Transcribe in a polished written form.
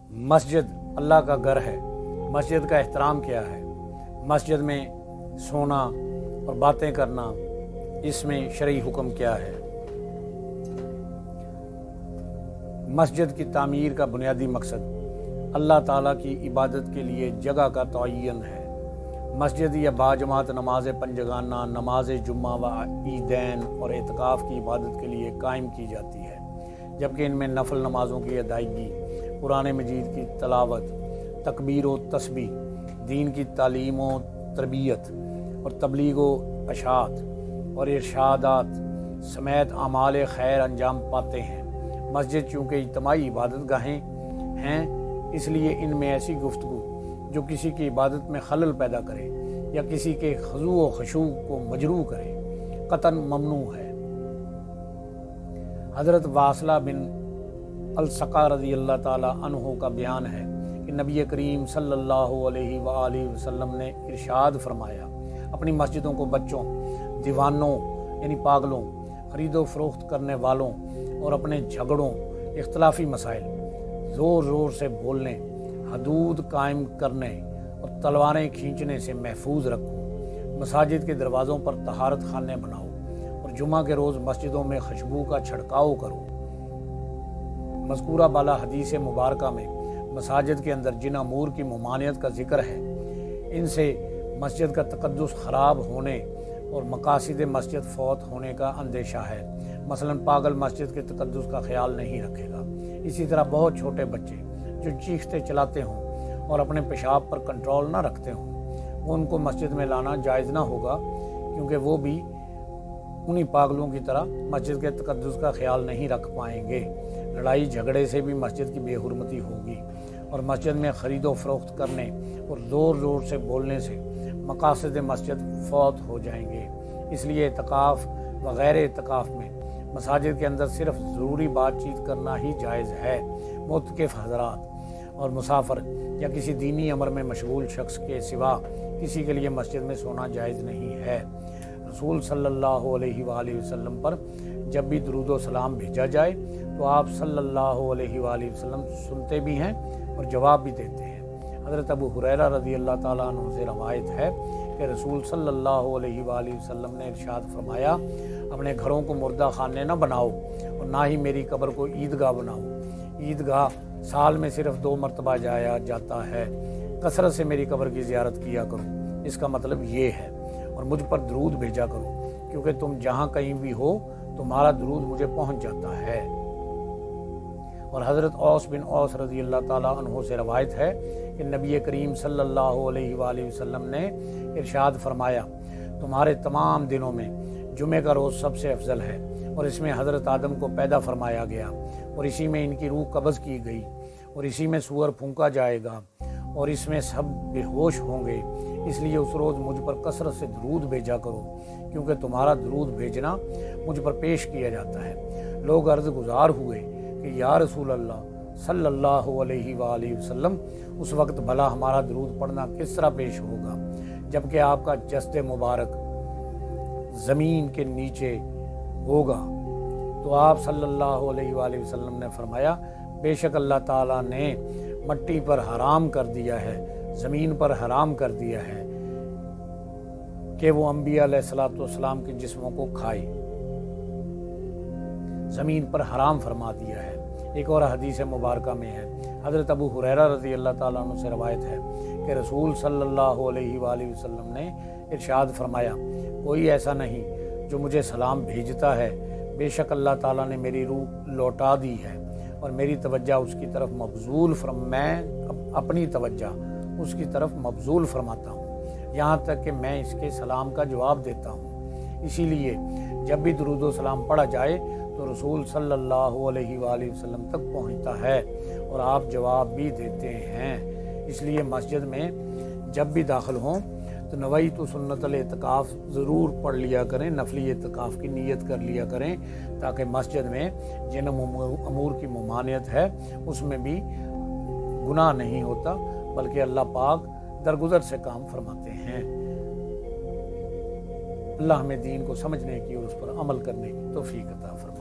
مسجد اللہ کا گھر ہے، مسجد کا احترام کیا ہے، مسجد میں سونا اور باتیں کرنا، اس میں شرعی حکم کیا ہے۔ مسجد کی تعمیر کا بنیادی مقصد اللہ تعالیٰ کی عبادت کے لیے جگہ کا تعین ہے۔ مسجد یا باجماعت نماز پنجگانہ، نماز جمعہ و عیدین اور اعتکاف کی عبادت کے لیے قائم کی جاتی ہے، جبکہ ان میں نفل نمازوں کی ادائیگی، قرآن مجید کی تلاوت، تکبیر و تسبیح، دین کی تعلیم و تربیت اور تبلیغ و اشاعت اور ارشادات سمیت اعمال خیر انجام پاتے ہیں۔ مسجد چونکہ اجتماعی عبادت گاہیں ہیں، اس لیے ان میں ایسی گفتگو جو کسی کی عبادت میں خلل پیدا کرے یا کسی کے خضوع و خشوع کو مجروح کرے قطعاً ممنوع ہے۔ حضرت واصلہ بن السقا رضی اللہ تعالیٰ عنہ کا بیان ہے کہ نبی کریم صلی اللہ علیہ وآلہ وسلم نے ارشاد فرمایا، اپنی مسجدوں کو بچوں، دیوانوں یعنی پاگلوں، خرید و فروخت کرنے والوں اور اپنے جھگڑوں، اختلافی مسائل، زور زور سے بولنے، حدود قائم کرنے اور تلواریں کھینچنے سے محفوظ رکھو۔ مساجد کے دروازوں پر طہارت خانے بناؤ اور جمعہ کے روز مسجدوں میں خوشبو کا چھڑکاؤ کرو۔ مذکورہ بالا حدیث مبارکہ میں مساجد کے اندر جن امور کی ممانعت کا ذکر ہے، ان سے مسجد کا تقدس خراب ہونے اور مقاصد مسجد فوت ہونے کا اندیشہ ہے۔ مثلا پاگل مسجد کے تقدس کا خیال نہیں رکھے گا۔ اسی طرح بہت چھوٹے بچے جو چیختے چلاتے ہوں اور اپنے پیشاب پر کنٹرول نہ رکھتے ہوں، ان کو مسجد میں لانا جائز نہ ہوگا، کیونکہ وہ بھی انہی پاگلوں کی طرح مسجد کے تقدس کا خیال نہیں رکھ پائیں گے۔ لڑائی جھگڑے سے بھی مسجد کی بے حرمتی ہوگی، اور مسجد میں خرید و فروخت کرنے اور زور زور سے بولنے سے مقاصد مسجد فوت ہو جائیں گے۔ اس لیے اعتکاف و غیر اعتکاف میں مساجد کے اندر صرف ضروری بات چیت کرنا ہی جائز ہے۔ معتکف حضرات اور مسافر یا کسی دینی امر میں مشغول شخص کے سوا کسی کے لیے مسجد میں سونا جائز نہیں ہے۔ رسول صلی اللہ علیہ وآلہ وسلم پر جب بھی درود و سلام بھیجا جائے تو آپ صلی اللہ علیہ وآلہ وسلم سنتے بھی ہیں اور جواب بھی دیتے ہیں۔ حضرت ابو ہریرہ رضی اللہ تعالیٰ عنہ سے روایت ہے کہ رسول صلی اللہ علیہ وآلہ وسلم نے ارشاد فرمایا، اپنے گھروں کو مردہ خانے نہ بناؤ اور نہ ہی میری قبر کو عیدگاہ بناؤ۔ عیدگاہ سال میں صرف 2 مرتبہ جایا جاتا ہے، کثرت سے میری قبر کی زیارت کیا کرو۔ اس کا مطلب یہ ہے، اور مجھ پر درود بھیجا کرو، کیونکہ تم جہاں کہیں بھی ہو تمہارا درود مجھے پہنچ جاتا ہے۔ اور حضرت اوس بن اوس رضی اللہ تعالیٰ عنہ سے روایت ہے کہ نبی کریم صلی اللہ علیہ وآلہ وسلم نے ارشاد فرمایا، تمہارے تمام دنوں میں جمعہ کا روز سب سے افضل ہے، اور اس میں حضرت آدم کو پیدا فرمایا گیا، اور اسی میں ان کی روح قبض کی گئی، اور اسی میں سور پھونکا جائے گا، اور اس میں سب بے ہوش ہوں گے۔ اس لیے اس روز مجھ پر کثرت سے درود بھیجا کرو، کیونکہ تمہارا درود بھیجنا مجھ پر پیش کیا جاتا ہے۔ لوگ عرض گزار ہوئے کہ یا رسول اللہ صلی اللہ علیہ وآلہ وسلم، اس وقت بھلا ہمارا درود پڑھنا کس طرح پیش ہوگا جبکہ آپ کا جسد مبارک زمین کے نیچے ہوگا؟ تو آپ صلی اللہ علیہ وآلہ وسلم نے فرمایا، بے شک اللہ تعالیٰ نے مٹی پر حرام کر دیا ہے، زمین پر حرام کر دیا ہے کہ وہ انبیاء علیہ السلام کے جسموں کو کھائے، زمین پر حرام فرما دیا ہے۔ ایک اور حدیث مبارکہ میں ہے، حضرت ابو ہریرہ رضی اللہ تعالیٰ عنہ سے روایت ہے کہ رسول صلی اللہ علیہ وآلہ وسلم نے ارشاد فرمایا، کوئی ایسا نہیں جو مجھے سلام بھیجتا ہے، بے شک اللہ تعالیٰ نے میری روح لوٹا دی ہے اور میری توجہ اس کی طرف مبذول میں اپنی توجہ اس کی طرف مبذول فرماتا ہوں، یہاں تک کہ میں اس کے سلام کا جواب دیتا ہوں۔ اسی لیے جب بھی درود و سلام پڑھا جائے تو رسول صلی اللہ علیہ وآلہ وسلم تک پہنچتا ہے اور آپ جواب بھی دیتے ہیں۔ اس لیے مسجد میں جب بھی داخل ہوں تو نویت سنت الاعتکاف ضرور پڑھ لیا کریں، نفلی اعتکاف کی نیت کر لیا کریں، تاکہ مسجد میں جن امور کی ممانعت ہے اس میں بھی گناہ نہیں ہوتا، بلکہ اللہ پاک درگزر سے کام فرماتے ہیں۔ اللہ ہمیں دین کو سمجھنے کی اور اس پر عمل کرنے کی توفیق عطا فرمائے۔